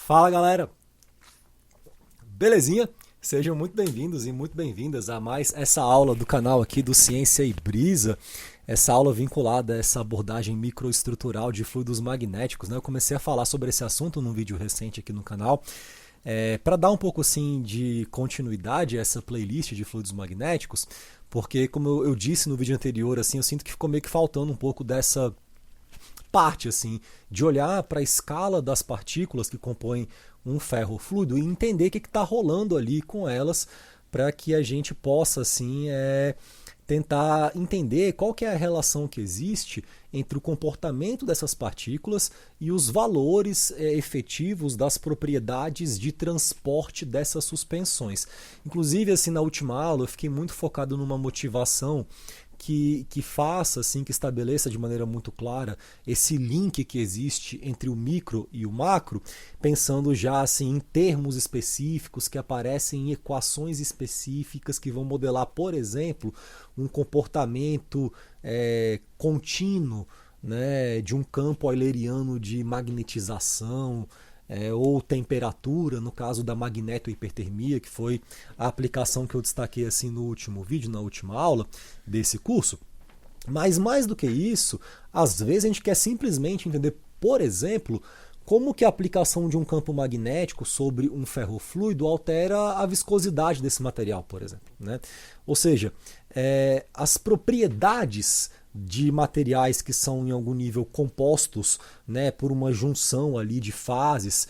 Fala galera, belezinha? Sejam muito bem-vindos e muito bem-vindas a mais essa aula do canal aqui do Ciência e Brisa, essa aula vinculada a essa abordagem microestrutural de fluidos magnéticos, né? Eu comecei a falar sobre esse assunto num vídeo recente aqui no canal, para dar um pouco assim de continuidade a essa playlist de fluidos magnéticos, porque como eu disse no vídeo anterior, assim, eu sinto que ficou meio que faltando um pouco dessa parte assim de olhar para a escala das partículas que compõem um ferrofluido e entender o que está rolando ali com elas, para que a gente possa assim tentar entender qual que é a relação que existe entre o comportamento dessas partículas e os valores efetivos das propriedades de transporte dessas suspensões. Inclusive, assim, na última aula eu fiquei muito focado numa motivação que faça, assim, que estabeleça de maneira muito clara esse link que existe entre o micro e o macro, pensando já assim, em termos específicos que aparecem em equações específicas que vão modelar, por exemplo, um comportamento contínuo, né, de um campo euleriano de magnetização, ou temperatura, no caso da magnetohipertermia, que foi a aplicação que eu destaquei assim no último vídeo, na última aula desse curso. Mas mais do que isso, às vezes a gente quer simplesmente entender, por exemplo, como que a aplicação de um campo magnético sobre um ferrofluido altera a viscosidade desse material, por exemplo, né? Ou seja, as propriedades de materiais que são em algum nível compostos, né, por uma junção ali de fases,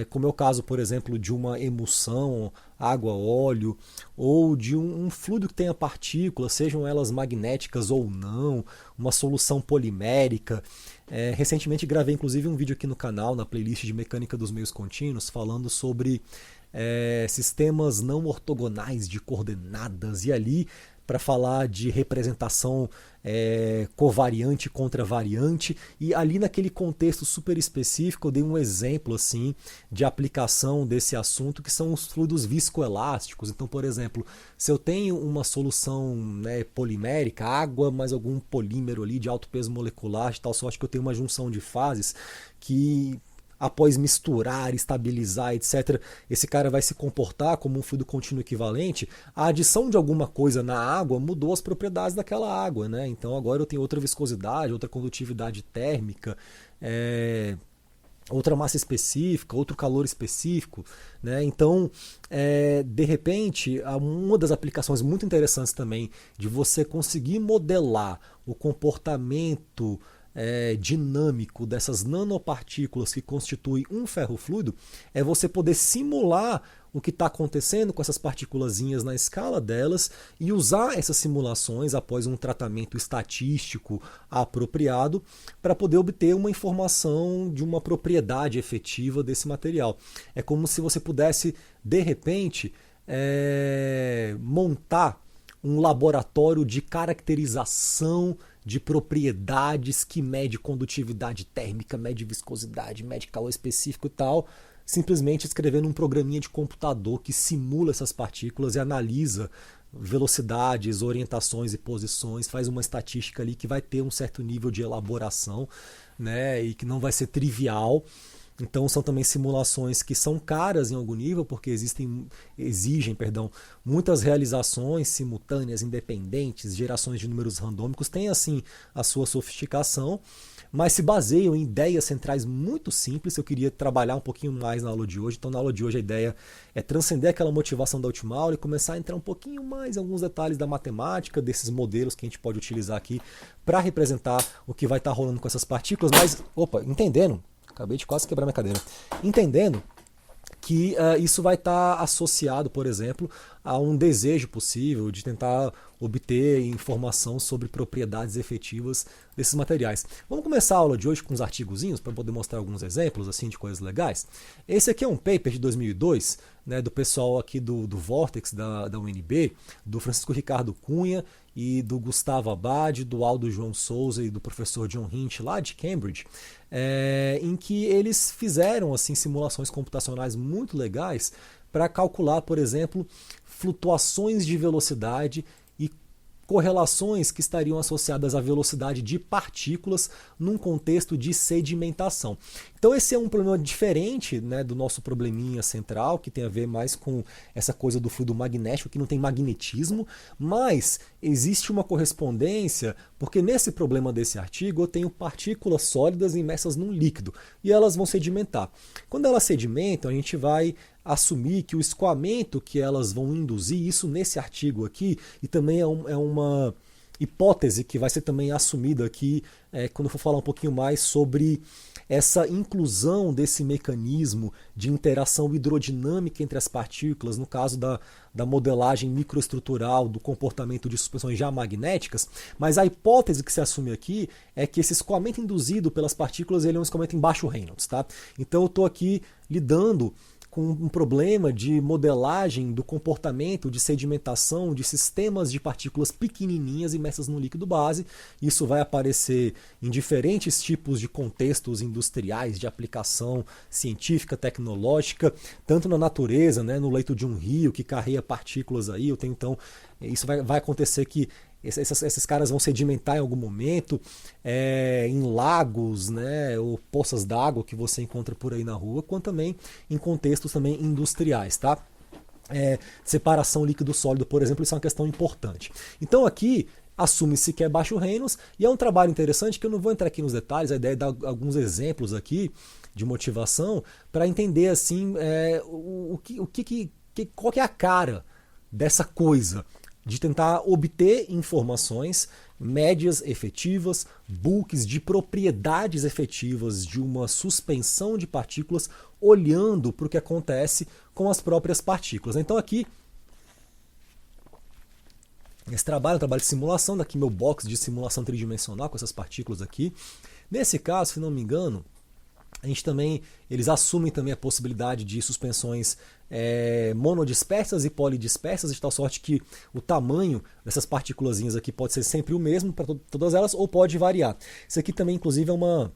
como é o caso, por exemplo, de uma emulsão água-óleo, ou de um fluido que tenha partículas, sejam elas magnéticas ou não, uma solução polimérica. Recentemente gravei inclusive um vídeo aqui no canal, na playlist de mecânica dos meios contínuos, falando sobre sistemas não ortogonais de coordenadas, e ali para falar de representação covariante contra variante, e ali naquele contexto super específico eu dei um exemplo assim de aplicação desse assunto, que são os fluidos viscoelásticos. Então, por exemplo, se eu tenho uma solução, né, polimérica, água mais algum polímero ali de alto peso molecular, de tal sorte que eu tenho uma junção de fases que, após misturar, estabilizar, etc., esse cara vai se comportar como um fluido contínuo equivalente. A adição de alguma coisa na água mudou as propriedades daquela água, né? Então agora eu tenho outra viscosidade, outra condutividade térmica, outra massa específica, outro calor específico, né? Então, de repente, uma das aplicações muito interessantes também de você conseguir modelar o comportamento dinâmico dessas nanopartículas que constituem um ferrofluido é você poder simular o que está acontecendo com essas partículazinhas na escala delas e usar essas simulações após um tratamento estatístico apropriado para poder obter uma informação de uma propriedade efetiva desse material. É como se você pudesse, de repente, montar um laboratório de caracterização de propriedades que mede condutividade térmica, mede viscosidade, mede calor específico e tal, simplesmente escrevendo um programinha de computador que simula essas partículas e analisa velocidades, orientações e posições, faz uma estatística ali que vai ter um certo nível de elaboração, né, e que não vai ser trivial. Então são também simulações que são caras em algum nível, porque exigem muitas realizações simultâneas, independentes, gerações de números randômicos, têm assim a sua sofisticação, mas se baseiam em ideias centrais muito simples. Eu queria trabalhar um pouquinho mais na aula de hoje. Então na aula de hoje a ideia é transcender aquela motivação da última aula e começar a entrar um pouquinho mais em alguns detalhes da matemática, desses modelos que a gente pode utilizar aqui para representar o que vai estar rolando com essas partículas, mas, entendendo. Acabei de quase quebrar minha cadeira. Entendendo que isso vai estar associado, por exemplo, a um desejo possível de tentar obter informação sobre propriedades efetivas desses materiais. Vamos começar a aula de hoje com uns artigozinhos para poder mostrar alguns exemplos assim de coisas legais. Esse aqui é um paper de 2002, né, do pessoal aqui do Vortex, da UNB, do Francisco Ricardo Cunha e do Gustavo Abad, do Aldo João Souza e do professor John Hint, lá de Cambridge, em que eles fizeram assim simulações computacionais muito legais para calcular, por exemplo, flutuações de velocidade e correlações que estariam associadas à velocidade de partículas num contexto de sedimentação. Então esse é um problema diferente, né, do nosso probleminha central, que tem a ver mais com essa coisa do fluido magnético, que não tem magnetismo, mas existe uma correspondência, porque nesse problema desse artigo eu tenho partículas sólidas imersas num líquido, e elas vão sedimentar. Quando elas sedimentam, a gente vai assumir que o escoamento que elas vão induzir, isso nesse artigo aqui, e também é uma hipótese que vai ser também assumida aqui quando eu for falar um pouquinho mais sobre essa inclusão desse mecanismo de interação hidrodinâmica entre as partículas, no caso da modelagem microestrutural do comportamento de suspensões já magnéticas, mas a hipótese que se assume aqui é que esse escoamento induzido pelas partículas ele é um escoamento em baixo Reynolds. Tá? Então eu estou aqui lidando com um problema de modelagem do comportamento de sedimentação de sistemas de partículas pequenininhas imersas no líquido base. Isso vai aparecer em diferentes tipos de contextos industriais, de aplicação científica, tecnológica, tanto na natureza, né, no leito de um rio que carrega partículas aí. Eu tenho, então, isso vai acontecer que esses caras vão sedimentar em algum momento em lagos, né, ou poças d'água que você encontra por aí na rua, quanto também em contextos também industriais, tá? Separação líquido-sólido, por exemplo, isso é uma questão importante. Então aqui assume-se que é baixo Reynolds, e é um trabalho interessante que eu não vou entrar aqui nos detalhes, a ideia é dar alguns exemplos aqui de motivação para entender assim qual que é a cara dessa coisa de tentar obter informações, médias efetivas, bulks de propriedades efetivas de uma suspensão de partículas, olhando para o que acontece com as próprias partículas. Então aqui, esse trabalho é um trabalho de simulação, daqui meu box de simulação tridimensional com essas partículas aqui. Nesse caso, se não me engano, a gente também, eles assumem também a possibilidade de suspensões monodispersas e polidispersas, de tal sorte que o tamanho dessas partículazinhas aqui pode ser sempre o mesmo para todas elas, ou pode variar. Isso aqui também, inclusive, é uma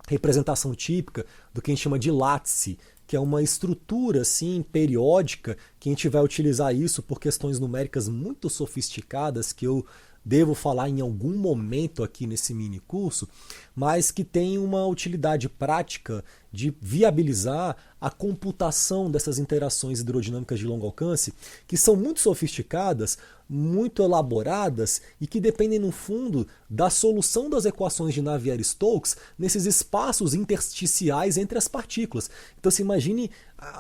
representação típica do que a gente chama de látice, que é uma estrutura assim, periódica, que a gente vai utilizar isso por questões numéricas muito sofisticadas, que eu devo falar em algum momento aqui nesse mini curso, mas que tem uma utilidade prática de viabilizar a computação dessas interações hidrodinâmicas de longo alcance, que são muito sofisticadas, muito elaboradas e que dependem, no fundo, da solução das equações de Navier-Stokes nesses espaços intersticiais entre as partículas. Então, se imagine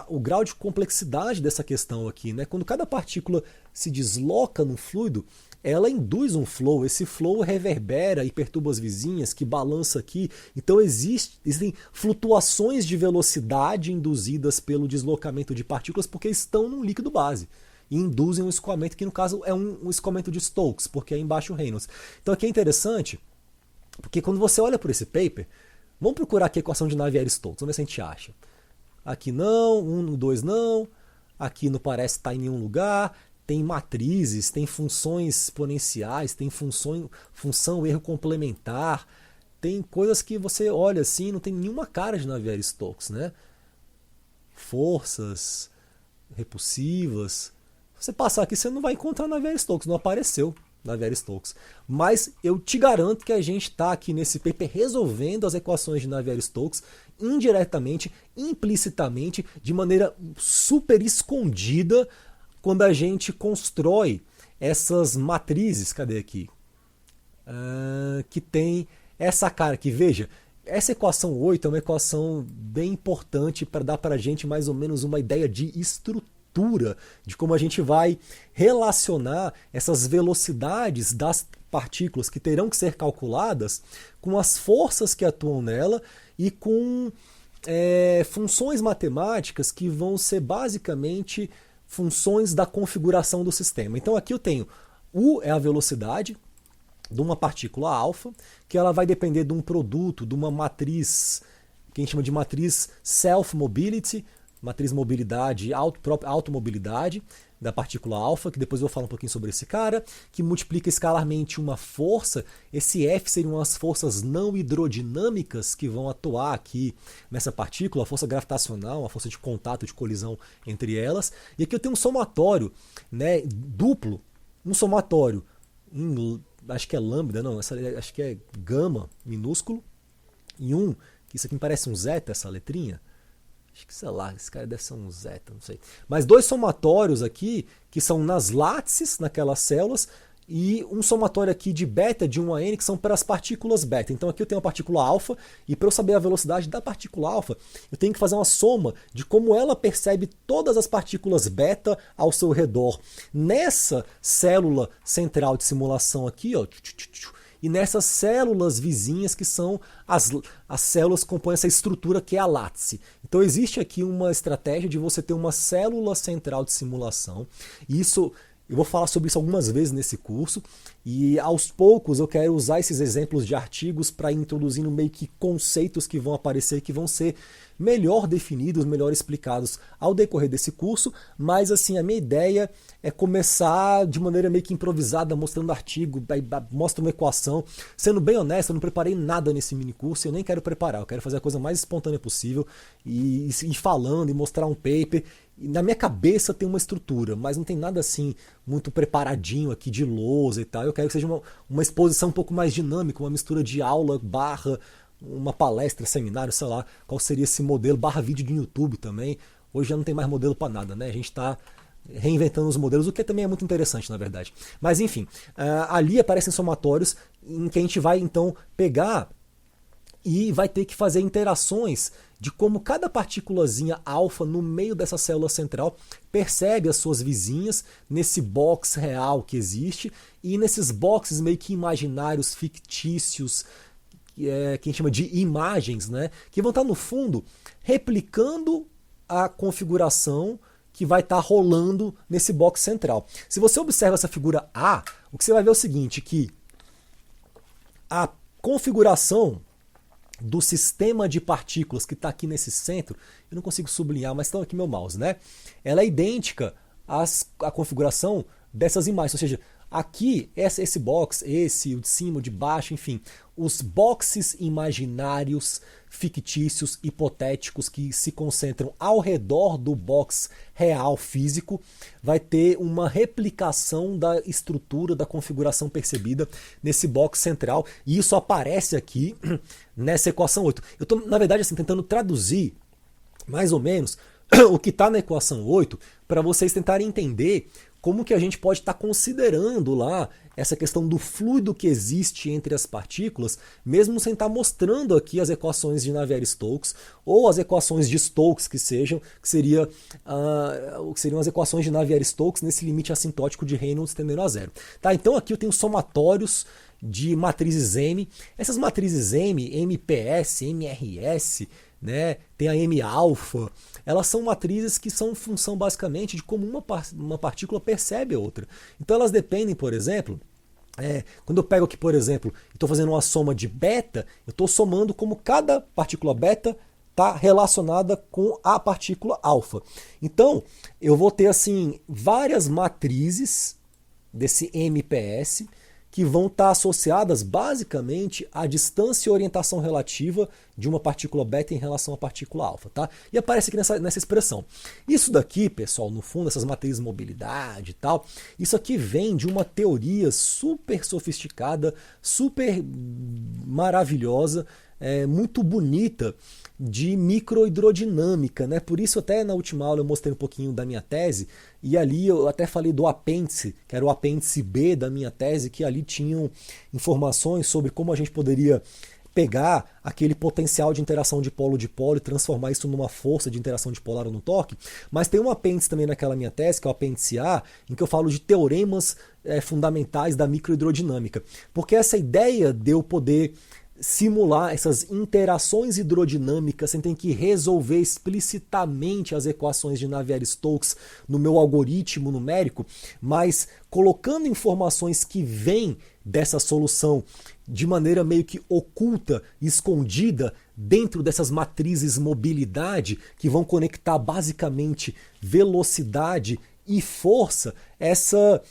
o grau de complexidade dessa questão aqui, né? Quando cada partícula se desloca no fluido, ela induz um flow, esse flow reverbera e perturba as vizinhas, que balança aqui. Então existem flutuações de velocidade induzidas pelo deslocamento de partículas porque estão num líquido base e induzem um escoamento, que no caso é um escoamento de Stokes, porque é em baixo Reynolds. Então aqui é interessante, porque quando você olha por esse paper, vamos procurar aqui a equação de Navier-Stokes, vamos ver se a gente acha. Aqui não, 1, 2 não, aqui não parece estar em nenhum lugar. Tem matrizes, tem funções exponenciais, tem função erro complementar, tem coisas que você olha assim, não tem nenhuma cara de Navier-Stokes, né? Forças repulsivas. Você passar aqui, você não vai encontrar Navier-Stokes, não apareceu Navier-Stokes. Mas eu te garanto que a gente está aqui nesse paper resolvendo as equações de Navier-Stokes indiretamente, implicitamente, de maneira super escondida, quando a gente constrói essas matrizes, cadê aqui? Que tem essa cara aqui, veja, essa equação 8 é uma equação bem importante para dar para a gente mais ou menos uma ideia de estrutura, de como a gente vai relacionar essas velocidades das partículas que terão que ser calculadas com as forças que atuam nela e com funções matemáticas que vão ser basicamente funções da configuração do sistema. Então aqui eu tenho U é a velocidade de uma partícula alfa, que ela vai depender de um produto, de uma matriz, que a gente chama de matriz self-mobility, matriz mobilidade, automobilidade da partícula alfa, que depois eu vou falar um pouquinho sobre esse cara, que multiplica escalarmente uma força. Esse F seriam as forças não hidrodinâmicas que vão atuar aqui nessa partícula, a força gravitacional, a força de contato, de colisão entre elas. E aqui eu tenho um somatório, né, duplo, um somatório acho que é lambda, não, acho que é gama minúsculo, e que isso aqui me parece um zeta, essa letrinha. Acho que, sei lá, esse cara deve ser um zeta, não sei. Mas dois somatórios aqui, que são nas látices, naquelas células, e um somatório aqui de beta de 1 a n, que são para as partículas beta. Então aqui eu tenho a partícula alfa, e para eu saber a velocidade da partícula alfa, eu tenho que fazer uma soma de como ela percebe todas as partículas beta ao seu redor. Nessa célula central de simulação aqui, ó, e nessas células vizinhas que são as células que compõem essa estrutura que é a látice. Então existe aqui uma estratégia de você ter uma célula central de simulação, e isso eu vou falar sobre isso algumas vezes nesse curso, e aos poucos eu quero usar esses exemplos de artigos para ir introduzindo meio que conceitos que vão aparecer, que vão ser melhor definidos, melhor explicados ao decorrer desse curso, mas assim, a minha ideia é começar de maneira meio que improvisada, mostrando artigo, mostra uma equação. Sendo bem honesto, eu não preparei nada nesse mini curso, eu nem quero preparar, eu quero fazer a coisa mais espontânea possível, e falando, e mostrar um paper. Na minha cabeça tem uma estrutura, mas não tem nada assim muito preparadinho aqui de lousa e tal. Eu quero que seja uma exposição um pouco mais dinâmica, uma mistura de aula barra uma palestra, seminário, sei lá, qual seria esse modelo, barra vídeo de YouTube também. Hoje já não tem mais modelo para nada, né? A gente está reinventando os modelos, o que também é muito interessante, na verdade. Mas enfim, ali aparecem somatórios em que a gente vai então pegar e vai ter que fazer interações de como cada partículazinha alfa no meio dessa célula central percebe as suas vizinhas nesse box real que existe, e nesses boxes meio que imaginários, fictícios, que a gente chama de imagens, né, que vão estar no fundo replicando a configuração que vai estar rolando nesse box central. Se você observa essa figura A, o que você vai ver é o seguinte, que a configuração do sistema de partículas que está aqui nesse centro, eu não consigo sublinhar, mas estão aqui meu mouse, né? Ela é idêntica à configuração dessas imagens, ou seja, aqui, esse box, o de cima, o de baixo, enfim, os boxes imaginários, fictícios, hipotéticos que se concentram ao redor do box real físico, vai ter uma replicação da estrutura, da configuração percebida nesse box central, e isso aparece aqui nessa equação 8. Eu estou, na verdade, assim, tentando traduzir mais ou menos o que está na equação 8 para vocês tentarem entender como que a gente pode estar considerando lá essa questão do fluido que existe entre as partículas, mesmo sem estar mostrando aqui as equações de Navier-Stokes, ou as equações de Stokes que seriam as equações de Navier-Stokes nesse limite assintótico de Reynolds tendendo a zero. Tá, então aqui eu tenho somatórios de matrizes M. Essas matrizes M, MPS, MRS, né, tem a M-alfa, elas são matrizes que são função basicamente de como uma partícula percebe a outra. Então elas dependem, por exemplo, quando eu pego aqui, por exemplo, estou fazendo uma soma de beta, eu estou somando como cada partícula beta está relacionada com a partícula alfa. Então eu vou ter assim várias matrizes desse MPS que vão estar associadas basicamente à distância e orientação relativa de uma partícula beta em relação à partícula alfa, tá? E aparece aqui nessa expressão. Isso daqui, pessoal, no fundo, essas matrizes de mobilidade e tal, isso aqui vem de uma teoria super sofisticada, super maravilhosa, muito bonita, de microhidrodinâmica, né? Por isso até na última aula eu mostrei um pouquinho da minha tese, e ali eu até falei do apêndice, que era o apêndice B da minha tese, que ali tinham informações sobre como a gente poderia pegar aquele potencial de interação de polo e transformar isso numa força de interação dipolar ou no torque. Mas tem um apêndice também naquela minha tese, que é o apêndice A, em que eu falo de teoremas fundamentais da microhidrodinâmica. Porque essa ideia de eu poder simular essas interações hidrodinâmicas sem ter que resolver explicitamente as equações de Navier-Stokes no meu algoritmo numérico, mas colocando informações que vêm dessa solução de maneira meio que oculta, escondida, dentro dessas matrizes mobilidade que vão conectar basicamente velocidade e força. Essa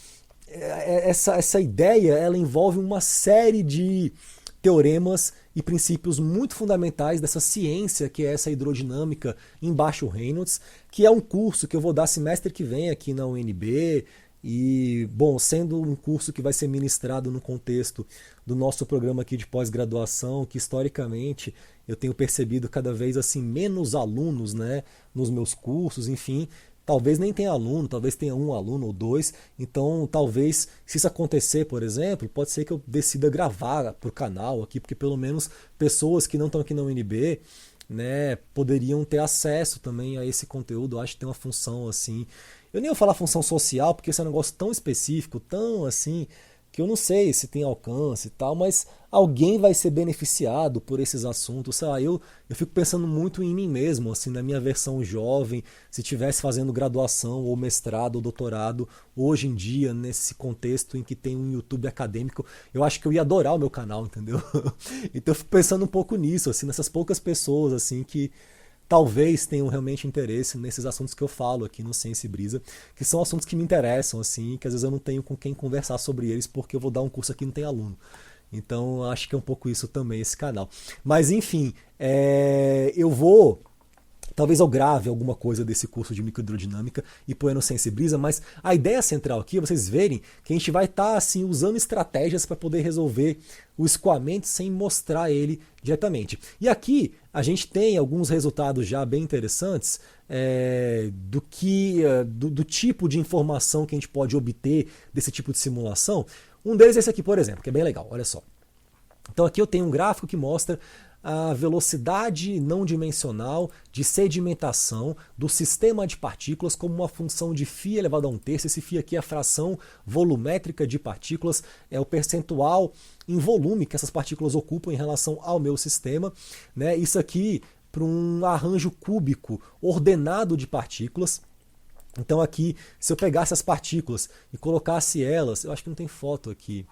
ideia ela envolve uma série de teoremas e princípios muito fundamentais dessa ciência que é essa hidrodinâmica em baixo Reynolds, que é um curso que eu vou dar semestre que vem aqui na UNB, E, bom, sendo um curso que vai ser ministrado no contexto do nosso programa aqui de pós-graduação, que historicamente eu tenho percebido cada vez assim menos alunos, né, nos meus cursos, enfim, talvez nem tenha aluno, talvez tenha um aluno ou dois, então talvez, se isso acontecer, por exemplo, pode ser que eu decida gravar para o canal aqui, porque pelo menos pessoas que não estão aqui na UNB, né, poderiam ter acesso também a esse conteúdo. Eu acho que tem uma função assim. Eu nem vou falar função social, porque esse é um negócio tão específico, tão assim, que eu não sei se tem alcance e tal, mas alguém vai ser beneficiado por esses assuntos. Sei lá, eu fico pensando muito em mim mesmo, assim, na minha versão jovem, se estivesse fazendo graduação ou mestrado ou doutorado, hoje em dia, nesse contexto em que tem um YouTube acadêmico, eu acho que eu ia adorar o meu canal, entendeu? Então eu fico pensando um pouco nisso, assim, nessas poucas pessoas, assim, que talvez tenham realmente interesse nesses assuntos que eu falo aqui no Ciência e Brisa, que são assuntos que me interessam, assim, que às vezes eu não tenho com quem conversar sobre eles, porque eu vou dar um curso aqui e não tem aluno. Então acho que é um pouco isso também, esse canal. Mas enfim, eu vou. Talvez eu grave alguma coisa desse curso de microhidrodinâmica e põe no Ciência e Brisa, mas a ideia central aqui é vocês verem que a gente vai estar assim, usando estratégias para poder resolver o escoamento sem mostrar ele diretamente. E aqui a gente tem alguns resultados já bem interessantes do tipo de informação que a gente pode obter desse tipo de simulação. Um deles é esse aqui, por exemplo, que é bem legal, olha só. Então aqui eu tenho um gráfico que mostra a velocidade não dimensional de sedimentação do sistema de partículas como uma função de φ elevado a 1/3. Esse φ aqui é a fração volumétrica de partículas, é o percentual em volume que essas partículas ocupam em relação ao meu sistema, né? Isso aqui para um arranjo cúbico ordenado de partículas. Então aqui, se eu pegasse as partículas e colocasse elas, eu acho que não tem foto aqui,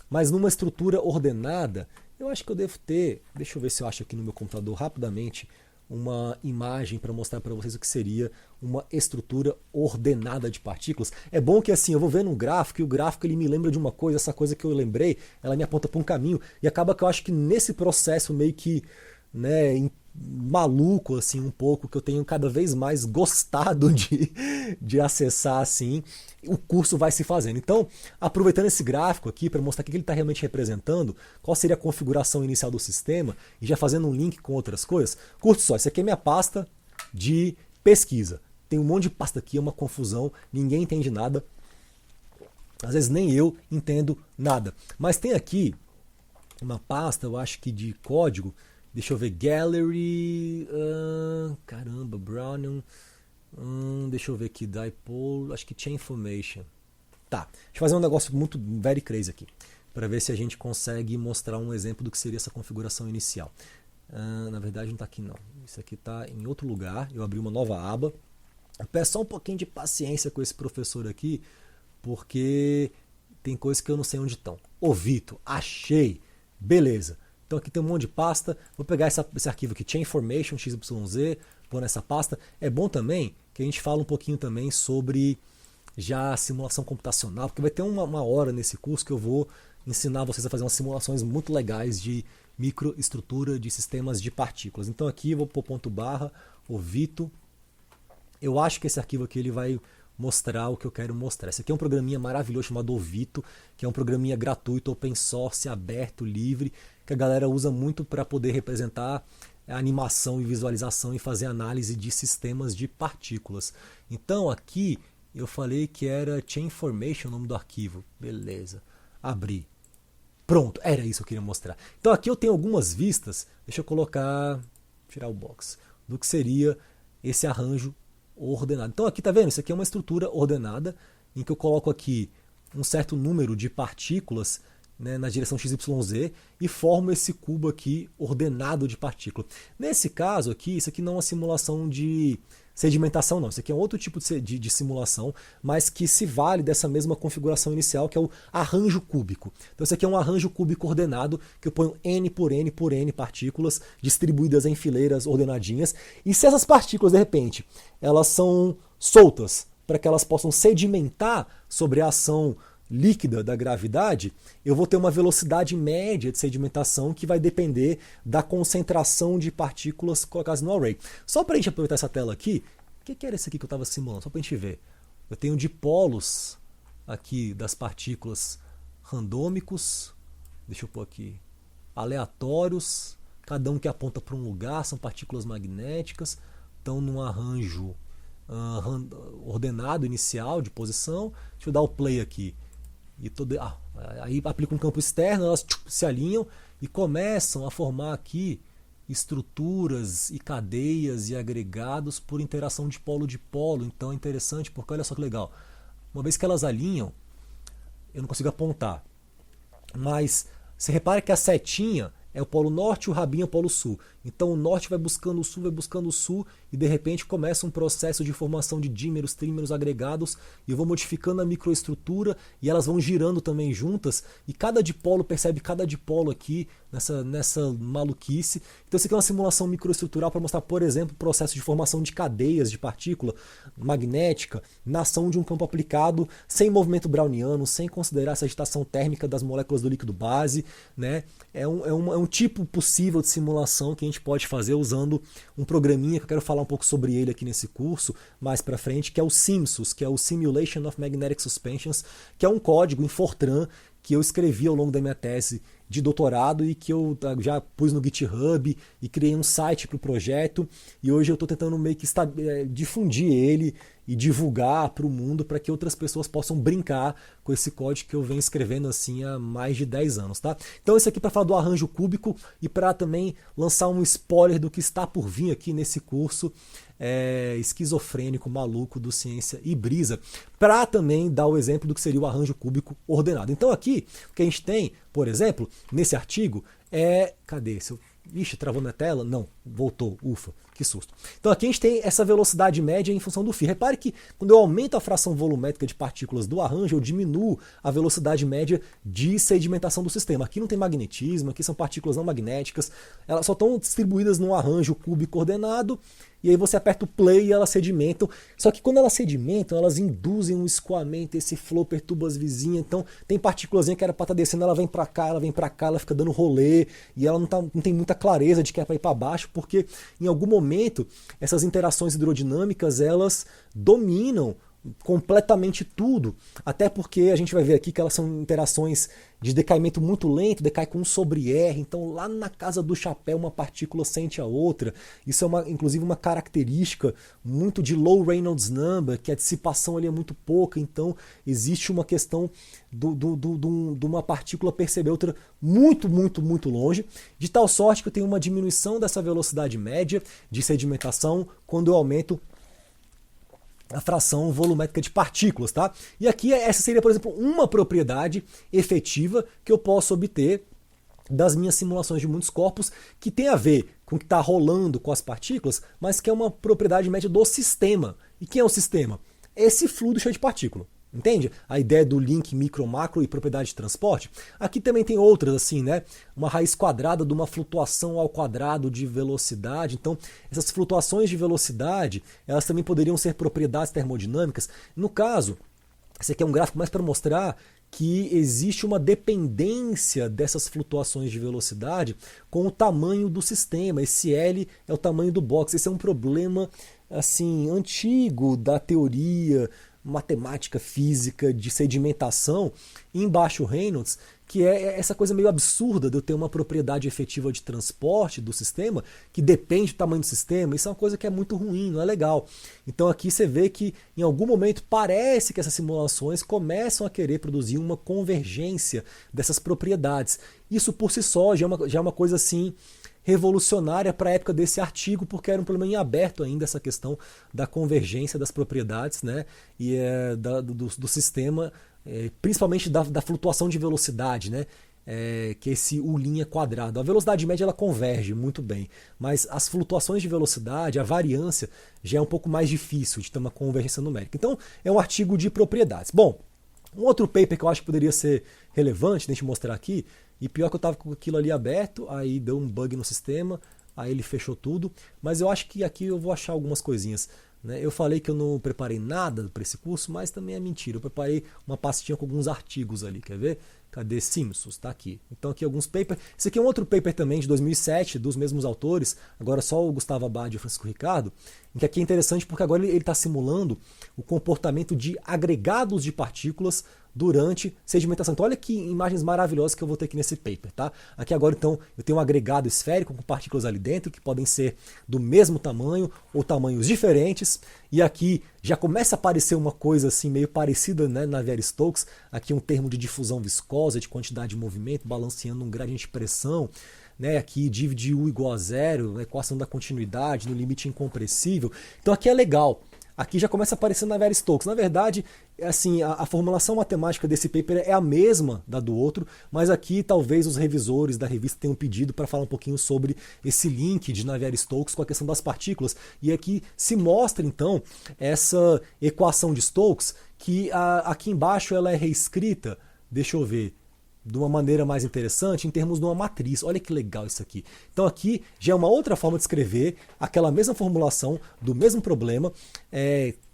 mas numa estrutura ordenada, eu acho que eu devo ter, deixa eu ver se eu acho aqui no meu computador rapidamente, uma imagem para mostrar para vocês o que seria uma estrutura ordenada de partículas. É bom que assim, eu vou vendo um gráfico e o gráfico ele me lembra de uma coisa, essa coisa que eu lembrei, ela me aponta para um caminho, e acaba que eu acho que nesse processo meio que, né, maluco assim um pouco, que eu tenho cada vez mais gostado de acessar assim, o curso vai se fazendo. Então, aproveitando esse gráfico aqui para mostrar o que ele está realmente representando, qual seria a configuração inicial do sistema, e já fazendo um link com outras coisas, curte só, isso aqui é minha pasta de pesquisa. Tem um monte de pasta aqui, é uma confusão, ninguém entende nada, às vezes nem eu entendo nada. Mas tem aqui uma pasta, eu acho que de código. Deixa eu ver, Gallery, caramba, Brownian, deixa eu ver aqui, Dipole, acho que Chain Formation. Tá, deixa eu fazer um negócio muito very crazy aqui, para ver se a gente consegue mostrar um exemplo do que seria essa configuração inicial. Na verdade não está aqui não, isso aqui está em outro lugar, eu abri uma nova aba. Eu peço só um pouquinho de paciência com esse professor aqui, porque tem coisas que eu não sei onde estão. Ô Vitor, achei, beleza. Então aqui tem um monte de pasta, vou pegar esse arquivo aqui, Chain Formation, XYZ, pôr nessa pasta. É bom também que a gente fale um pouquinho também sobre já simulação computacional, porque vai ter uma hora nesse curso que eu vou ensinar vocês a fazer umas simulações muito legais de microestrutura de sistemas de partículas. Então aqui eu vou pôr ponto barra, o Vito. Eu acho que esse arquivo aqui ele vai mostrar o que eu quero mostrar. Esse aqui é um programinha maravilhoso chamado Ovito, que é um programinha gratuito, open source, aberto, livre, que a galera usa muito para poder representar a animação e visualização e fazer análise de sistemas de partículas. Então aqui eu falei que era Chain Formation o nome do arquivo. Beleza. Abri. Pronto, era isso que eu queria mostrar. Então aqui eu tenho algumas vistas, deixa eu colocar, tirar o box, do que seria esse arranjo ordenado. Então aqui tá vendo? Isso aqui é uma estrutura ordenada em que eu coloco aqui um certo número de partículas, né, na direção XYZ e formo esse cubo aqui ordenado de partícula. Nesse caso aqui, isso aqui não é uma simulação de sedimentação não, isso aqui é outro tipo de simulação, mas que se vale dessa mesma configuração inicial, que é o arranjo cúbico. Então isso aqui é um arranjo cúbico ordenado, que eu ponho N por N por N partículas distribuídas em fileiras ordenadinhas, e se essas partículas, de repente, elas são soltas, para que elas possam sedimentar sobre a ação líquida da gravidade, eu vou ter uma velocidade média de sedimentação que vai depender da concentração de partículas colocadas no array. Só para a gente aproveitar essa tela aqui, o que era esse aqui que eu estava simulando? Só para a gente ver. eu tenho dipolos aqui das partículas randômicos, deixa eu pôr aqui, aleatórios, cada um que aponta para um lugar, são partículas magnéticas, estão num arranjo ordenado inicial de posição. Deixa eu dar o play aqui. Aí aplico um campo externo, elas se alinham e começam a formar aqui estruturas e cadeias e agregados por interação de polo. Então é interessante porque olha só que legal. Uma vez que elas alinham, eu não consigo apontar. Mas você repara que a setinha é o polo norte, o rabinho é o polo sul. Então o norte vai buscando o sul e de repente começa um processo de formação de dímeros, trímeros agregados e eu vou modificando a microestrutura e elas vão girando também juntas e cada dipolo percebe cada dipolo aqui nessa maluquice. Então isso aqui é uma simulação microestrutural para mostrar, por exemplo, o processo de formação de cadeias de partícula magnética na ação de um campo aplicado sem movimento browniano, sem considerar essa agitação térmica das moléculas do líquido base, né? É um tipo possível de simulação que a gente pode fazer usando um programinha que eu quero falar um pouco sobre ele aqui nesse curso mais para frente, que é o SIMSUS, que é o Simulation of Magnetic Suspensions, que é um código em Fortran que eu escrevi ao longo da minha tese de doutorado e que eu já pus no GitHub e criei um site para o projeto e hoje eu estou tentando meio que difundir ele e divulgar para o mundo para que outras pessoas possam brincar com esse código que eu venho escrevendo assim há mais de 10 anos. Tá? Então esse aqui para falar do arranjo cúbico e para também lançar um spoiler do que está por vir aqui nesse curso esquizofrênico, maluco do Ciência e Brisa, para também dar o exemplo do que seria o arranjo cúbico ordenado. Então aqui, o que a gente tem, por exemplo, nesse artigo cadê? Ixi, travou minha tela? Não, voltou, ufa, que susto. Então aqui a gente tem essa velocidade média em função do φ. Repare que quando eu aumento a fração volumétrica de partículas do arranjo, eu diminuo a velocidade média de sedimentação do sistema. Aqui não tem magnetismo, aqui são partículas não magnéticas, elas só estão distribuídas num arranjo cúbico ordenado, e aí você aperta o play e elas sedimentam. Só que quando elas sedimentam, elas induzem um escoamento, esse flow perturba as vizinhas. Então tem partículazinha que era para estar descendo, ela vem para cá, ela fica dando rolê, e ela não tem muita clareza de que é para ir para baixo, porque em algum momento essas interações hidrodinâmicas elas dominam completamente tudo, até porque a gente vai ver aqui que elas são interações de decaimento muito lento, decai com 1 sobre R, então lá na casa do chapéu uma partícula sente a outra. Isso é inclusive uma característica muito de low Reynolds number, que a dissipação ali é muito pouca, então existe uma questão de uma partícula perceber outra muito longe, de tal sorte que eu tenho uma diminuição dessa velocidade média de sedimentação quando eu aumento a fração volumétrica de partículas, tá? E aqui essa seria, por exemplo, uma propriedade efetiva que eu posso obter das minhas simulações de muitos corpos, que tem a ver com o que está rolando com as partículas, mas que é uma propriedade média do sistema. E quem é o sistema? Esse fluido cheio de partícula. Entende? A ideia do link micro-macro e propriedade de transporte. Aqui também tem outras, assim, né? Uma raiz quadrada de uma flutuação ao quadrado de velocidade. Então, essas flutuações de velocidade, elas também poderiam ser propriedades termodinâmicas. No caso, esse aqui é um gráfico mais para mostrar que existe uma dependência dessas flutuações de velocidade com o tamanho do sistema. Esse L é o tamanho do box. Esse é um problema, assim, antigo da teoria matemática, física, de sedimentação em baixo Reynolds, que é essa coisa meio absurda de eu ter uma propriedade efetiva de transporte do sistema que depende do tamanho do sistema. Isso é uma coisa que é muito ruim, não é legal. Então aqui você vê que em algum momento parece que essas simulações começam a querer produzir uma convergência dessas propriedades. Isso por si só já é uma coisa assim revolucionária para a época desse artigo, porque era um problema em aberto ainda essa questão da convergência das propriedades, né, e do sistema, principalmente da flutuação de velocidade, né, que é esse U' quadrado. A velocidade média ela converge muito bem, mas as flutuações de velocidade, a variância, já é um pouco mais difícil de ter uma convergência numérica. Então é um artigo de propriedades. Bom, um outro paper que eu acho que poderia ser relevante, deixa eu mostrar aqui, e pior que eu estava com aquilo ali aberto, aí deu um bug no sistema, aí ele fechou tudo, mas eu acho que aqui eu vou achar algumas coisinhas, né? Eu falei que eu não preparei nada para esse curso, mas também é mentira, eu preparei uma pastinha com alguns artigos ali, quer ver? Cadê Simpsons? Está aqui. Então aqui alguns papers. Esse aqui é um outro paper também de 2007, dos mesmos autores, agora só o Gustavo Abad e o Francisco Ricardo, em que aqui é interessante porque agora ele está simulando o comportamento de agregados de partículas durante sedimentação. Então olha que imagens maravilhosas que eu vou ter aqui nesse paper, tá? Aqui agora então eu tenho um agregado esférico com partículas ali dentro que podem ser do mesmo tamanho ou tamanhos diferentes, e aqui já começa a aparecer uma coisa assim meio parecida, né, na Navier-Stokes, aqui um termo de difusão viscosa, de quantidade de movimento, balanceando um gradiente de pressão, né, aqui divide U igual a zero, a equação da continuidade, no limite incompressível. Então aqui é legal. Aqui já começa a aparecer na Navier-Stokes. Na verdade, assim, a formulação matemática desse paper é a mesma da do outro, mas aqui talvez os revisores da revista tenham pedido para falar um pouquinho sobre esse link de Navier-Stokes com a questão das partículas. E aqui se mostra, então, essa equação de Stokes, que aqui embaixo ela é reescrita, deixa eu ver, de uma maneira mais interessante em termos de uma matriz. Olha que legal isso aqui. Então aqui já é uma outra forma de escrever aquela mesma formulação do mesmo problema.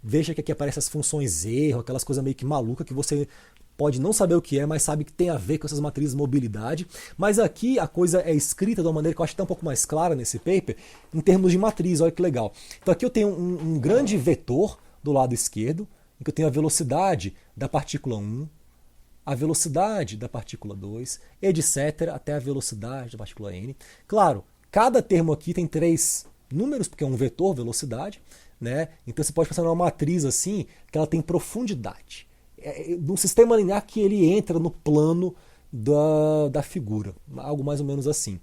Veja que aqui aparecem as funções erro, aquelas coisas meio que malucas que você pode não saber o que é, mas sabe que tem a ver com essas matrizes de mobilidade. Mas aqui a coisa é escrita de uma maneira que eu acho que está um pouco mais clara nesse paper, em termos de matriz. Olha que legal. Então aqui eu tenho um grande vetor do lado esquerdo, em que eu tenho a velocidade da partícula 1, a velocidade da partícula 2, etc., até a velocidade da partícula n. Claro, cada termo aqui tem 3 números, porque é um vetor velocidade, né? Então você pode pensar numa matriz assim, que ela tem profundidade. Num sistema linear que ele entra no plano da figura, algo mais ou menos assim.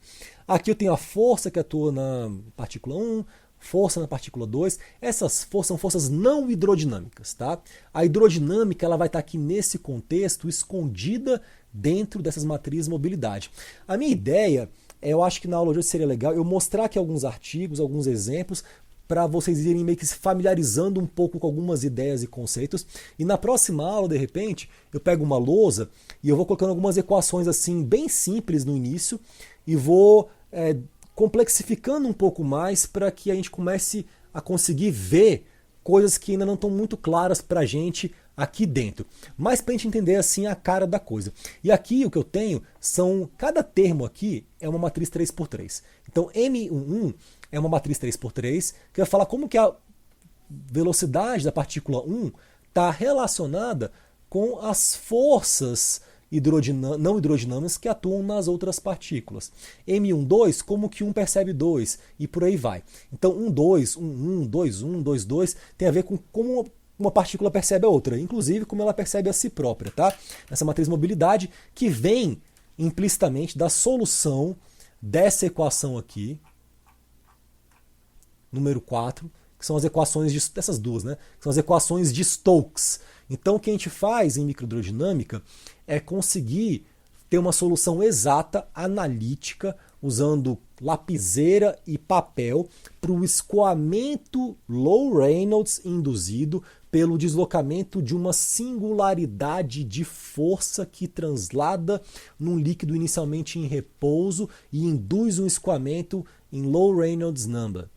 Aqui eu tenho a força que atua na partícula 1, força na partícula 2, essas forças são forças não hidrodinâmicas, tá? A hidrodinâmica ela vai estar aqui nesse contexto, escondida dentro dessas matrizes de mobilidade. A minha ideia, eu acho que na aula de hoje seria legal eu mostrar aqui alguns artigos, alguns exemplos, para vocês irem meio que se familiarizando um pouco com algumas ideias e conceitos, e na próxima aula, de repente, eu pego uma lousa e eu vou colocando algumas equações assim, bem simples no início, e vou complexificando um pouco mais para que a gente comece a conseguir ver coisas que ainda não estão muito claras para a gente aqui dentro. Mas para a gente entender assim a cara da coisa. E aqui o que eu tenho são, cada termo aqui é uma matriz 3x3. Então M11 é uma matriz 3x3, que vai falar como que a velocidade da partícula 1 está relacionada com as forças não hidrodinâmicas que atuam nas outras partículas. M12, como que um percebe 2 e por aí vai. Então 1,2, 1,1, 2,1, 2,2 tem a ver com como uma partícula percebe a outra, inclusive como ela percebe a si própria, tá? Essa matriz de mobilidade que vem implicitamente da solução dessa equação aqui, número 4, que são as equações dessas duas, né? Que são as equações de Stokes. Então o que a gente faz em microhidrodinâmica é conseguir ter uma solução exata, analítica, usando lapiseira e papel, para o escoamento low Reynolds induzido pelo deslocamento de uma singularidade de força que translada num líquido inicialmente em repouso e induz um escoamento em low Reynolds number.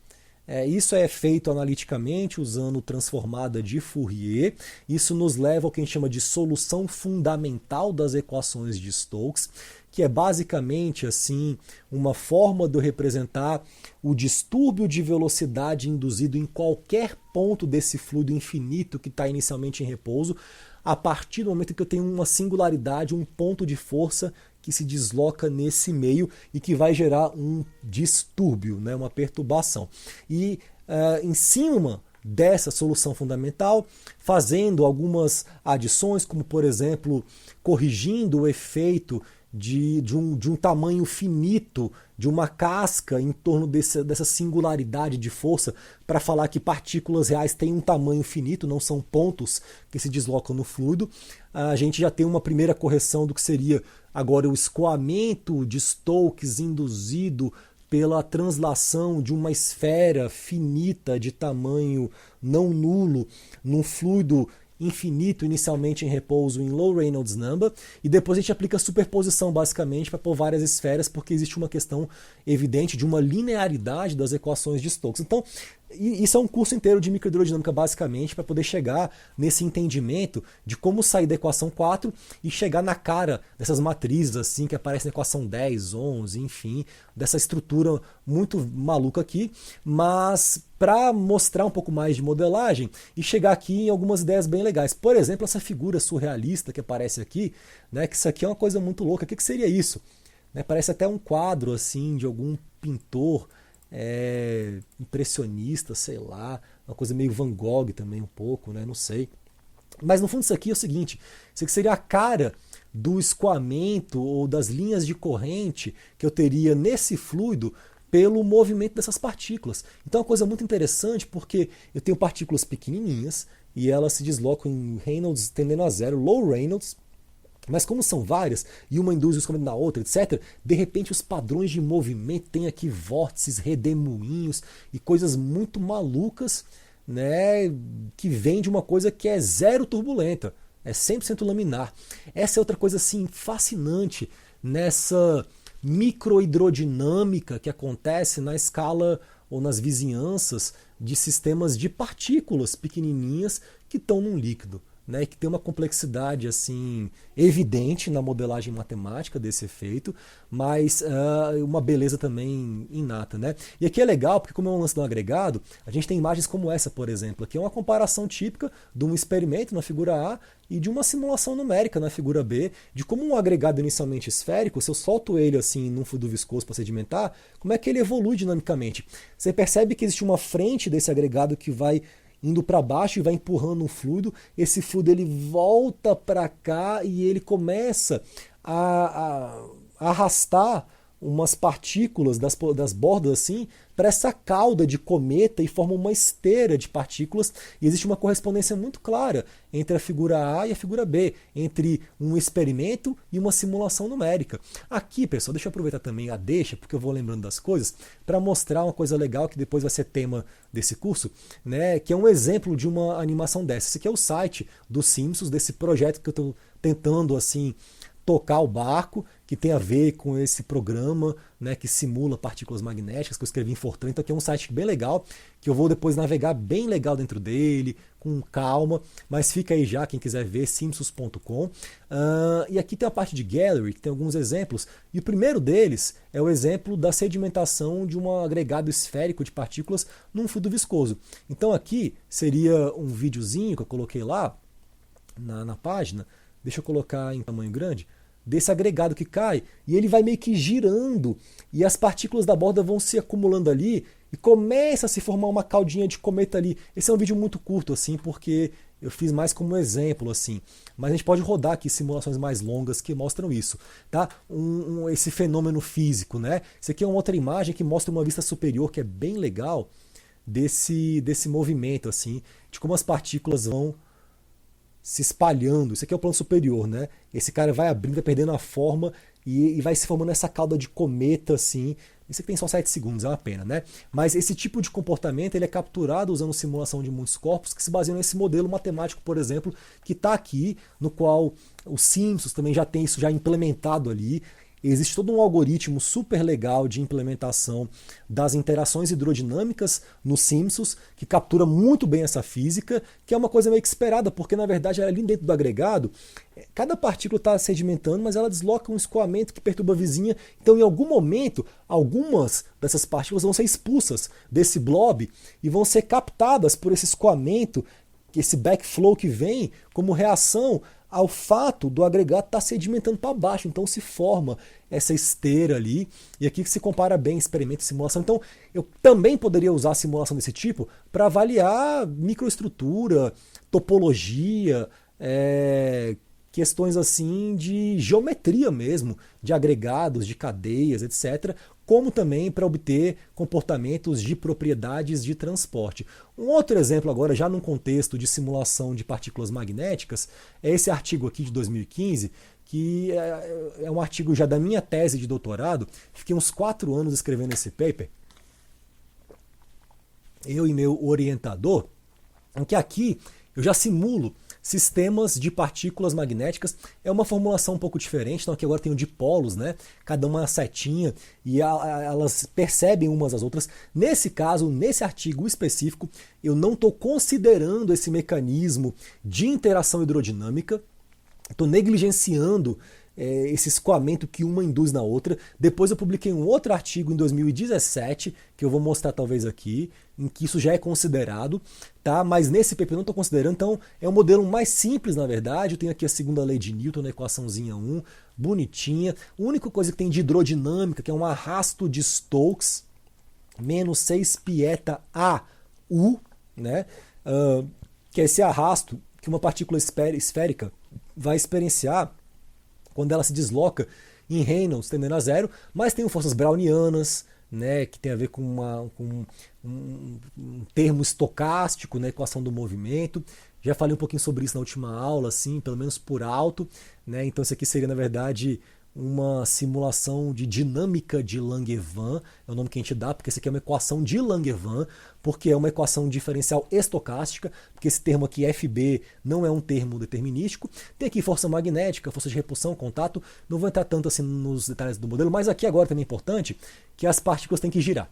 Isso é feito analiticamente usando transformada de Fourier. Isso nos leva ao que a gente chama de solução fundamental das equações de Stokes, que é basicamente assim uma forma de eu representar o distúrbio de velocidade induzido em qualquer ponto desse fluido infinito que está inicialmente em repouso, a partir do momento que eu tenho uma singularidade, um ponto de força que se desloca nesse meio e que vai gerar um distúrbio, né, uma perturbação. E em cima dessa solução fundamental, fazendo algumas adições, como por exemplo, corrigindo o efeito de um tamanho finito, de uma casca em torno dessa singularidade de força, para falar que partículas reais têm um tamanho finito, não são pontos que se deslocam no fluido. A gente já tem uma primeira correção do que seria agora o escoamento de Stokes induzido pela translação de uma esfera finita de tamanho não nulo num fluido infinito inicialmente em repouso em low Reynolds number, e depois a gente aplica superposição basicamente para pôr várias esferas, porque existe uma questão evidente de uma linearidade das equações de Stokes. Então, isso é um curso inteiro de microhidrodinâmica basicamente para poder chegar nesse entendimento de como sair da equação 4 e chegar na cara dessas matrizes assim que aparecem na equação 10, 11, enfim, dessa estrutura muito maluca aqui, mas para mostrar um pouco mais de modelagem e chegar aqui em algumas ideias bem legais. Por exemplo, essa figura surrealista que aparece aqui, né, que isso aqui é uma coisa muito louca. O que seria isso? Né, parece até um quadro assim de algum pintor impressionista, sei lá, uma coisa meio Van Gogh também um pouco, né, não sei. Mas no fundo isso aqui é o seguinte, isso aqui seria a cara do escoamento ou das linhas de corrente que eu teria nesse fluido pelo movimento dessas partículas. Então é uma coisa muito interessante porque eu tenho partículas pequenininhas e elas se deslocam em Reynolds tendendo a zero, low Reynolds, mas como são várias, e uma induz o escoamento na outra, etc., de repente os padrões de movimento têm aqui vórtices, redemoinhos e coisas muito malucas, né, que vem de uma coisa que é zero turbulenta, é 100% laminar. Essa é outra coisa assim fascinante nessa microhidrodinâmica que acontece na escala ou nas vizinhanças de sistemas de partículas pequenininhas que estão num líquido. Né, que tem uma complexidade assim evidente na modelagem matemática desse efeito, mas uma beleza também inata. Né? E aqui é legal, porque como é um lance do agregado, a gente tem imagens como essa, por exemplo. Aqui é uma comparação típica de um experimento na figura A e de uma simulação numérica na figura B, de como um agregado inicialmente esférico, se eu solto ele assim num fluido viscoso para sedimentar, como é que ele evolui dinamicamente. Você percebe que existe uma frente desse agregado que vai indo para baixo e vai empurrando um fluido, esse fluido ele volta para cá e ele começa a arrastar umas partículas das bordas assim para essa cauda de cometa e forma uma esteira de partículas, e existe uma correspondência muito clara entre a figura A e a figura B, entre um experimento e uma simulação numérica. Aqui, pessoal, deixa eu aproveitar também a deixa, porque eu vou lembrando das coisas, para mostrar uma coisa legal que depois vai ser tema desse curso, né, que é um exemplo de uma animação dessa. Esse aqui é o site dos Simpsons, desse projeto que eu estou tentando assim tocar o barco, que tem a ver com esse programa, né, que simula partículas magnéticas, que eu escrevi em Fortran. Então aqui é um site bem legal, que eu vou depois navegar bem legal dentro dele, com calma, mas fica aí já, quem quiser ver, simpsons.com. E aqui tem a parte de Gallery, que tem alguns exemplos, e o primeiro deles é o exemplo da sedimentação de um agregado esférico de partículas num fluido viscoso. Então aqui seria um videozinho que eu coloquei lá na página, deixa eu colocar em tamanho grande, desse agregado que cai, e ele vai meio que girando, e as partículas da borda vão se acumulando ali, e começa a se formar uma caudinha de cometa ali. Esse é um vídeo muito curto, assim, porque eu fiz mais como exemplo, assim. Mas a gente pode rodar aqui simulações mais longas que mostram isso, tá? Esse fenômeno físico, né? Isso aqui é uma outra imagem que mostra uma vista superior, que é bem legal, desse movimento, assim, de como as partículas vão se espalhando. Isso aqui é o plano superior, né? Esse cara vai abrindo, vai perdendo a forma e vai se formando essa cauda de cometa, assim. Isso aqui tem só 7 segundos, é uma pena, né? Mas esse tipo de comportamento ele é capturado usando simulação de muitos corpos que se baseiam nesse modelo matemático, por exemplo, que está aqui, no qual os Simpsons também já tem isso já implementado ali. Existe todo um algoritmo super legal de implementação das interações hidrodinâmicas nos Simpsons, que captura muito bem essa física, que é uma coisa meio que esperada, porque na verdade ali dentro do agregado, cada partícula está sedimentando, mas ela desloca um escoamento que perturba a vizinha, então em algum momento, algumas dessas partículas vão ser expulsas desse blob e vão ser captadas por esse escoamento, esse backflow que vem como reação ao fato do agregado estar sedimentando para baixo, então se forma essa esteira ali, e aqui que se compara bem experimento e simulação. Então eu também poderia usar a simulação desse tipo para avaliar microestrutura, topologia, questões assim de geometria mesmo, de agregados, de cadeias, etc., como também para obter comportamentos de propriedades de transporte. Um outro exemplo agora, já num contexto de simulação de partículas magnéticas, é esse artigo aqui de 2015, que é um artigo já da minha tese de doutorado. Fiquei uns 4 anos escrevendo esse paper, eu e meu orientador, em que aqui eu já simulo sistemas de partículas magnéticas. É uma formulação um pouco diferente, então aqui agora tem o dipolos, né? Cada uma setinha e elas percebem umas às outras. Nesse caso, nesse artigo específico, eu não estou considerando esse mecanismo de interação hidrodinâmica, estou negligenciando esse escoamento que uma induz na outra. Depois eu publiquei um outro artigo em 2017, que eu vou mostrar talvez aqui, em que isso já é considerado, tá? Mas nesse paper eu não estou considerando, então é um modelo mais simples, na verdade. Eu tenho aqui a segunda lei de Newton, na equaçãozinha 1, bonitinha. A única coisa que tem de hidrodinâmica, que é um arrasto de Stokes, menos 6 pieta AU, né? Que é esse arrasto que uma partícula esférica vai experienciar quando ela se desloca em Reynolds tendendo a zero, mas tem forças brownianas, né, que tem a ver com um termo estocástico, né, equação do movimento. Já falei um pouquinho sobre isso na última aula, assim, pelo menos por alto, né? Então isso aqui seria, na verdade, uma simulação de dinâmica de Langevin, é o nome que a gente dá, porque isso aqui é uma equação de Langevin, porque é uma equação diferencial estocástica, porque esse termo aqui, FB, não é um termo determinístico. Tem aqui força magnética, força de repulsão, contato, não vou entrar tanto assim nos detalhes do modelo, mas aqui agora também é importante que as partículas têm que girar.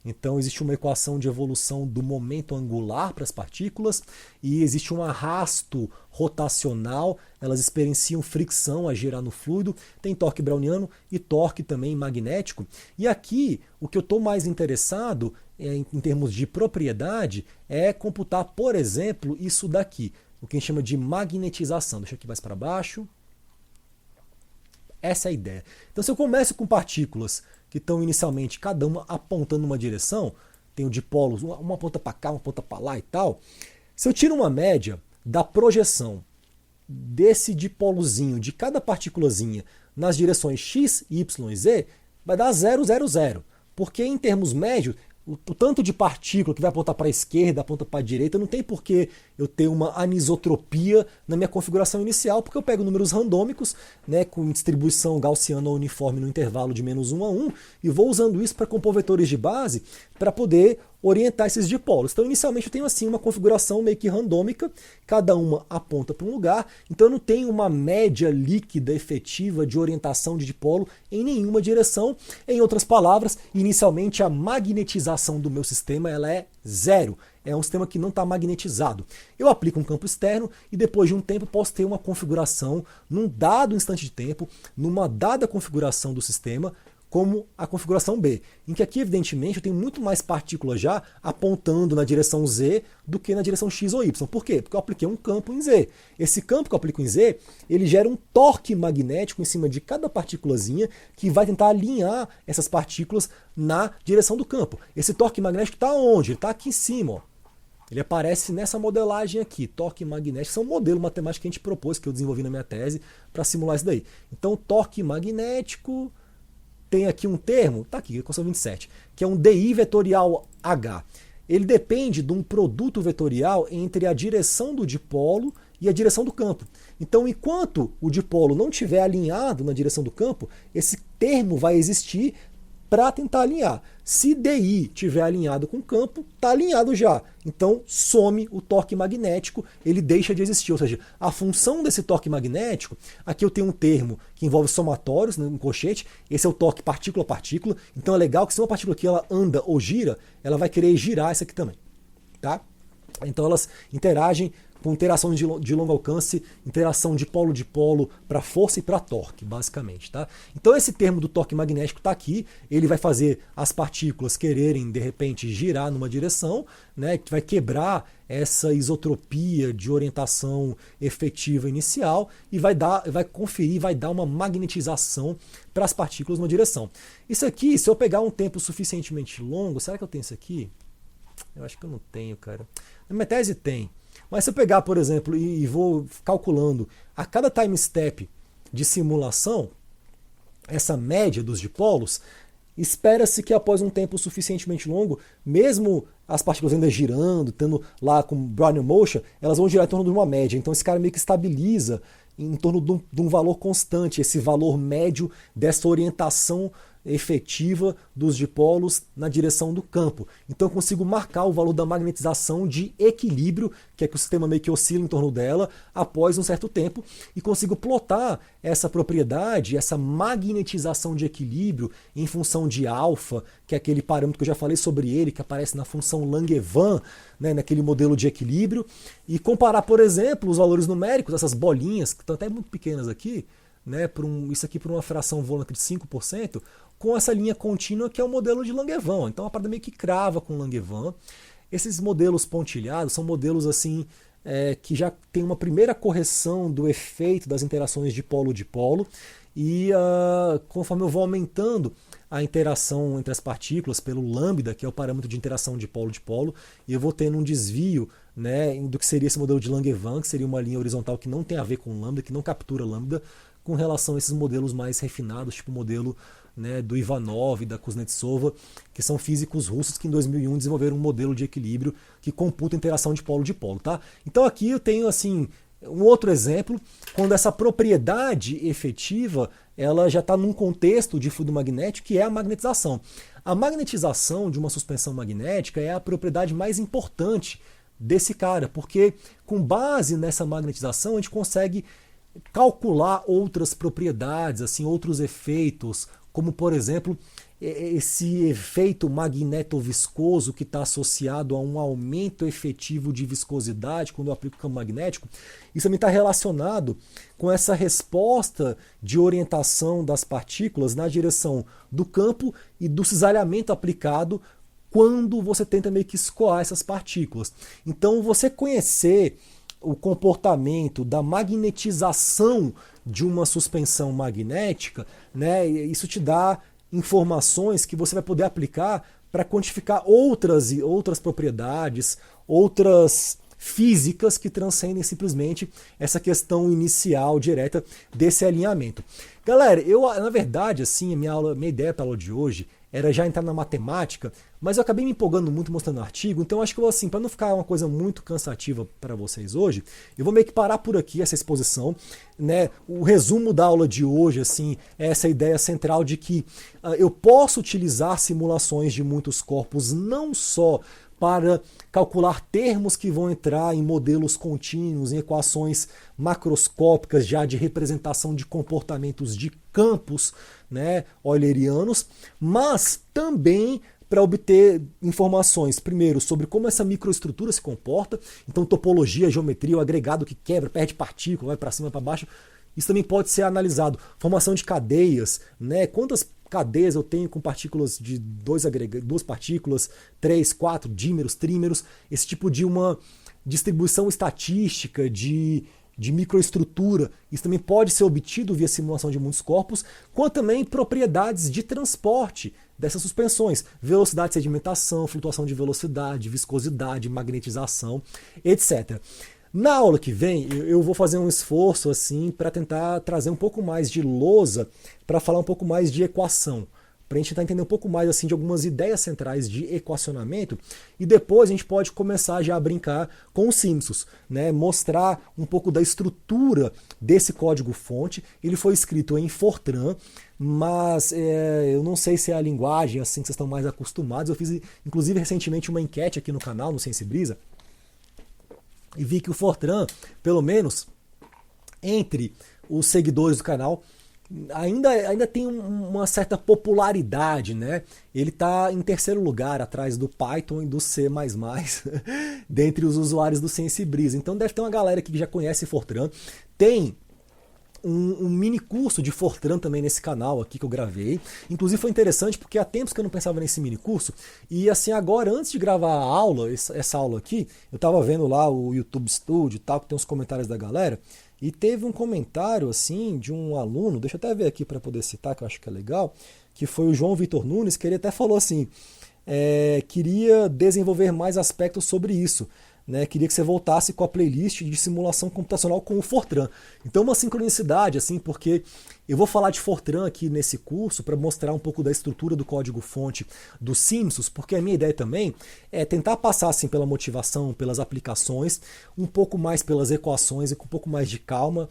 Então existe uma equação de evolução do momento angular para as partículas e existe um arrasto rotacional, elas experienciam fricção a girar no fluido, tem torque browniano e torque também magnético. E aqui o que eu estou mais interessado em termos de propriedade é computar, por exemplo, isso daqui, o que a gente chama de magnetização. Deixa eu aqui mais para baixo. Essa é a ideia. Então se eu começo com partículas que estão inicialmente cada uma apontando uma direção, tem o dipolos, uma ponta para cá, uma ponta para lá e tal. Se eu tiro uma média da projeção desse dipolozinho, de cada partículazinha, nas direções x, y e z, vai dar 0, 0, 0. Porque em termos médios, o tanto de partícula que vai apontar para a esquerda, aponta para a direita, não tem por que eu ter uma anisotropia na minha configuração inicial, porque eu pego números randômicos, né, com distribuição gaussiana uniforme no intervalo de menos 1 a 1, e vou usando isso para compor vetores de base para poder orientar esses dipolos. Então, inicialmente eu tenho assim uma configuração meio que randômica, cada uma aponta para um lugar, então eu não tenho uma média líquida efetiva de orientação de dipolo em nenhuma direção. Em outras palavras, inicialmente a magnetização do meu sistema ela é zero. É um sistema que não está magnetizado. Eu aplico um campo externo e depois de um tempo posso ter uma configuração num dado instante de tempo, numa dada configuração do sistema, como a configuração B, em que aqui, evidentemente, eu tenho muito mais partículas já apontando na direção Z do que na direção X ou Y. Por quê? Porque eu apliquei um campo em Z. Esse campo que eu aplico em Z, ele gera um torque magnético em cima de cada partículazinha que vai tentar alinhar essas partículas na direção do campo. Esse torque magnético está onde? Ele está aqui em cima, ó. Ele aparece nessa modelagem aqui, torque magnético. Isso é um modelo matemático que a gente propôs, que eu desenvolvi na minha tese, para simular isso daí. Então, torque magnético... Tem aqui um termo, está aqui, equação 27, que é um DI vetorial H. Ele depende de um produto vetorial entre a direção do dipolo e a direção do campo. Então, enquanto o dipolo não estiver alinhado na direção do campo, esse termo vai existir para tentar alinhar. Se DI estiver alinhado com o campo, está alinhado já. Então, some o torque magnético, ele deixa de existir. Ou seja, a função desse torque magnético, aqui eu tenho um termo que envolve somatórios, né, um colchete, esse é o torque partícula a partícula. Então é legal que se uma partícula aqui ela anda ou gira, ela vai querer girar essa aqui também. Tá? Então elas interagem com interação de longo alcance, interação de polo para força e para torque, basicamente. Tá? Então esse termo do torque magnético está aqui, ele vai fazer as partículas quererem, de repente, girar numa direção, né, que vai quebrar essa isotropia de orientação efetiva inicial e vai conferir, vai dar uma magnetização para as partículas numa direção. Isso aqui, se eu pegar um tempo suficientemente longo, será que eu tenho isso aqui? Eu acho que eu não tenho, cara. Na minha tese tem. Mas se eu pegar, por exemplo, e vou calculando a cada time step de simulação, essa média dos dipolos, espera-se que após um tempo suficientemente longo, mesmo as partículas ainda girando, tendo lá com Brownian motion, elas vão girar em torno de uma média. Então esse cara meio que estabiliza em torno de um valor constante, esse valor médio dessa orientação efetiva dos dipolos na direção do campo. Então eu consigo marcar o valor da magnetização de equilíbrio, que é que o sistema meio que oscila em torno dela após um certo tempo, e consigo plotar essa propriedade, essa magnetização de equilíbrio em função de alfa, que é aquele parâmetro que eu já falei sobre ele, que aparece na função Langevin, né, naquele modelo de equilíbrio, e comparar, por exemplo, os valores numéricos, essas bolinhas, que estão até muito pequenas aqui, né, isso aqui para uma fração volante de 5%, com essa linha contínua que é o modelo de Langevin. Então a parada meio que crava com Langevin. Esses modelos pontilhados são modelos assim que já tem uma primeira correção do efeito das interações de polo-dipolo, e conforme eu vou aumentando a interação entre as partículas pelo lambda, que é o parâmetro de interação de polo-dipolo, e eu vou tendo um desvio, né, do que seria esse modelo de Langevin, que seria uma linha horizontal que não tem a ver com lambda, que não captura lambda, com relação a esses modelos mais refinados, tipo o modelo, né, do Ivanov e da Kuznetsova, que são físicos russos que em 2001 desenvolveram um modelo de equilíbrio que computa a interação de polo-dipolo. Tá? Então aqui eu tenho assim um outro exemplo, quando essa propriedade efetiva ela já está num contexto de fluido magnético, que é a magnetização. A magnetização de uma suspensão magnética é a propriedade mais importante desse cara, porque com base nessa magnetização a gente consegue calcular outras propriedades, assim, outros efeitos, como por exemplo esse efeito magnetoviscoso que está associado a um aumento efetivo de viscosidade quando eu aplico o campo magnético. Isso também está relacionado com essa resposta de orientação das partículas na direção do campo e do cisalhamento aplicado quando você tenta meio que escoar essas partículas. Então você conhecer o comportamento da magnetização de uma suspensão magnética, né, isso te dá informações que você vai poder aplicar para quantificar outras propriedades, outras físicas que transcendem simplesmente essa questão inicial direta desse alinhamento. Galera, na verdade, assim, a minha ideia para a aula de hoje era já entrar na matemática, mas eu acabei me empolgando muito mostrando o artigo, então acho que eu, assim, para não ficar uma coisa muito cansativa para vocês hoje, eu vou meio que parar por aqui essa exposição, né? O resumo da aula de hoje, assim, é essa ideia central de que eu posso utilizar simulações de muitos corpos não só para calcular termos que vão entrar em modelos contínuos, em equações macroscópicas já de representação de comportamentos de campos, né, eulerianos, mas também para obter informações, primeiro, sobre como essa microestrutura se comporta, então topologia, geometria, o agregado que quebra, perde partícula, vai para cima, para baixo, isso também pode ser analisado. Formação de cadeias, né, quantas cadeias eu tenho com partículas de duas partículas, 3, 4, dímeros, trímeros, esse tipo de uma distribuição estatística de microestrutura, isso também pode ser obtido via simulação de muitos corpos, quanto também propriedades de transporte dessas suspensões, velocidade de sedimentação, flutuação de velocidade, viscosidade, magnetização, etc. Na aula que vem, eu vou fazer um esforço assim para tentar trazer um pouco mais de lousa, para falar um pouco mais de equação, para a gente tentar entender um pouco mais assim de algumas ideias centrais de equacionamento, e depois a gente pode começar já a brincar com os Simpsons, né? Mostrar um pouco da estrutura desse código-fonte. Ele foi escrito em Fortran, mas eu não sei se é a linguagem assim que vocês estão mais acostumados. Eu fiz inclusive recentemente uma enquete aqui no canal, no Ciência e Brisa, e vi que o Fortran, pelo menos entre os seguidores do canal, ainda tem uma certa popularidade, né? Ele está em terceiro lugar, atrás do Python e do C++, dentre os usuários do Ciência e Brisa. Então deve ter uma galera aqui que já conhece Fortran. Tem um mini curso de Fortran também nesse canal aqui que eu gravei. Inclusive foi interessante porque há tempos que eu não pensava nesse mini curso. E assim, agora, antes de gravar a aula, essa aula aqui, eu estava vendo lá o YouTube Studio e tal, que tem os comentários da galera. E teve um comentário assim de um aluno, deixa eu até ver aqui para poder citar, que eu acho que é legal, que foi o João Vitor Nunes, que ele até falou assim, queria desenvolver mais aspectos sobre isso. né, queria que você voltasse com a playlist de simulação computacional com o Fortran. Então uma sincronicidade, assim, porque eu vou falar de Fortran aqui nesse curso para mostrar um pouco da estrutura do código-fonte dos Simpsons, porque a minha ideia também é tentar passar assim, pela motivação, pelas aplicações, um pouco mais pelas equações e com um pouco mais de calma.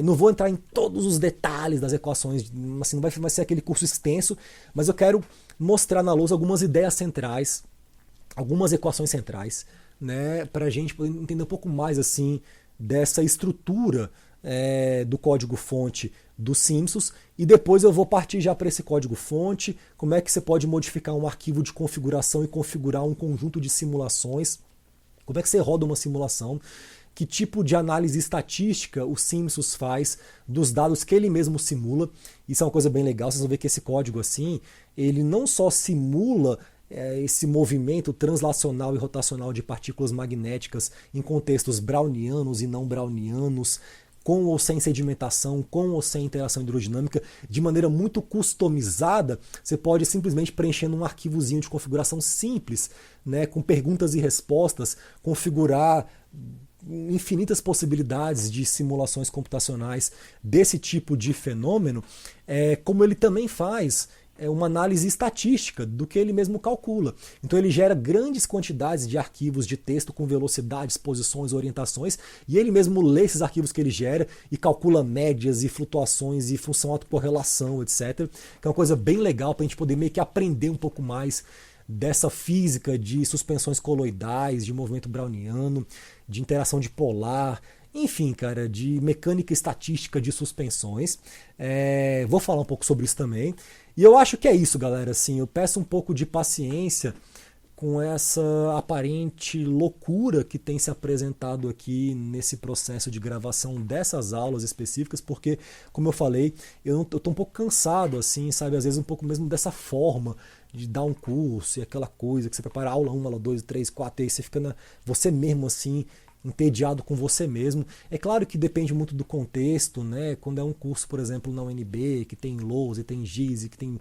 Não vou entrar em todos os detalhes das equações, assim, não vai ser aquele curso extenso, mas eu quero mostrar na lousa algumas ideias centrais, algumas equações centrais, né, para a gente poder entender um pouco mais assim dessa estrutura do código-fonte dos Simpsons, e depois eu vou partir já para esse código-fonte, como é que você pode modificar um arquivo de configuração e configurar um conjunto de simulações, como é que você roda uma simulação, que tipo de análise estatística o Simpsons faz dos dados que ele mesmo simula. Isso é uma coisa bem legal, vocês vão ver que esse código assim, ele não só simula esse movimento translacional e rotacional de partículas magnéticas em contextos brownianos e não brownianos, com ou sem sedimentação, com ou sem interação hidrodinâmica, de maneira muito customizada. Você pode simplesmente preenchendo um arquivozinho de configuração simples, né, com perguntas e respostas, configurar infinitas possibilidades de simulações computacionais desse tipo de fenômeno, como ele também faz uma análise estatística do que ele mesmo calcula. Então ele gera grandes quantidades de arquivos de texto com velocidades, posições, orientações, e ele mesmo lê esses arquivos que ele gera e calcula médias e flutuações e função autocorrelação, etc. Que é uma coisa bem legal para a gente poder meio que aprender um pouco mais dessa física de suspensões coloidais, de movimento browniano, de interação dipolar, enfim, cara, de mecânica estatística de suspensões. Vou falar um pouco sobre isso também. E eu acho que é isso, galera. Assim, eu peço um pouco de paciência com essa aparente loucura que tem se apresentado aqui nesse processo de gravação dessas aulas específicas, porque, como eu falei, eu tô um pouco cansado, assim, sabe? Às vezes um pouco mesmo dessa forma de dar um curso e aquela coisa que você prepara aula 1, aula 2, 3, 4, e aí você fica você mesmo assim, entediado com você mesmo. É claro que depende muito do contexto, né? Quando é um curso, por exemplo, na UNB, que tem lousa e tem giz e que tem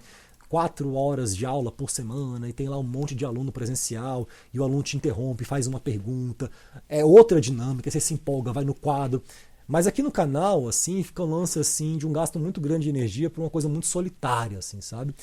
4 horas de aula por semana e tem lá um monte de aluno presencial e o aluno te interrompe, faz uma pergunta, é outra dinâmica, você se empolga, vai no quadro. Mas aqui no canal, assim, fica um lance assim, de um gasto muito grande de energia para uma coisa muito solitária, assim, sabe?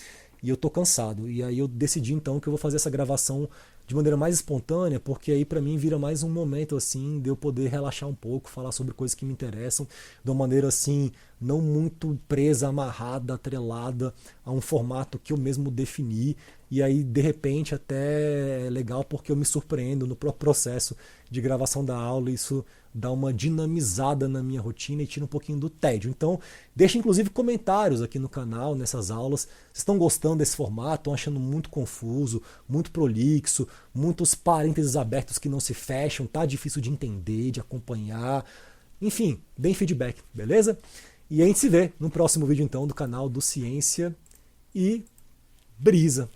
E eu tô cansado. E aí eu decidi então que eu vou fazer essa gravação de maneira mais espontânea, porque aí para mim vira mais um momento assim de eu poder relaxar um pouco, falar sobre coisas que me interessam, de uma maneira assim, não muito presa, amarrada, atrelada a um formato que eu mesmo defini. E aí, de repente, até é legal porque eu me surpreendo no próprio processo de gravação da aula, e isso dá uma dinamizada na minha rotina e tira um pouquinho do tédio. Então, deixa inclusive comentários aqui no canal, nessas aulas. Vocês estão gostando desse formato? Estão achando muito confuso, muito prolixo, muitos parênteses abertos que não se fecham, tá difícil de entender, de acompanhar. Enfim, deem feedback, beleza? E a gente se vê no próximo vídeo então do canal do Ciência e Brisa.